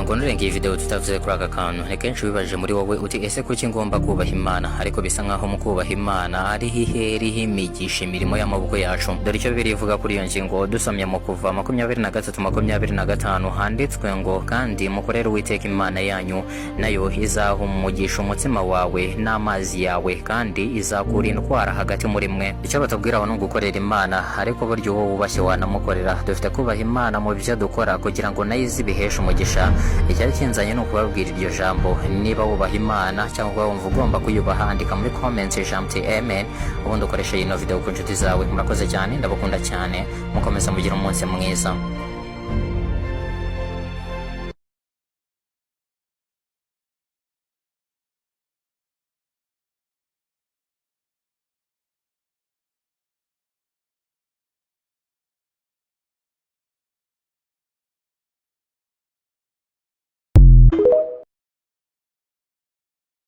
kugira ngo nurenge iyi video tutavuze kuri aka kantu ni kenshi wibaje muri wowe uti ese kuki ngomba kubaha Imana ariko bisa nkaho mu kubaha Imana ari hiheri himigisha imirimo y'amaboko yacu. Dore icyo birivuga kuri iyo ngingo dusomye mu Kuva 23:25 handitswe ngo kandi mukorere Uwiteka Imana yanyu nayo izaha umugisha umutima wawe n'amazi yawe kandi izakura indwara hagati muri mwe. Icyo batubwira aho ni ugukorera Imana ariko buryo wowe wubashye wanamukorera. Dufite kubaha Imana mu byo dukora kugira ngo nayo izibiheshe umugisha. Icyari kinzanye ni ukubabwira iryo jambo. Niba wubaha Imana cyangwa wumva ugomba kuyubaha, andika muri comments ijambo amen ubundi ukoresha ino video ku nshuti zawe. Murakoze cyane, ndabakunda cyane, mukomeza mugira umunsi mwiza.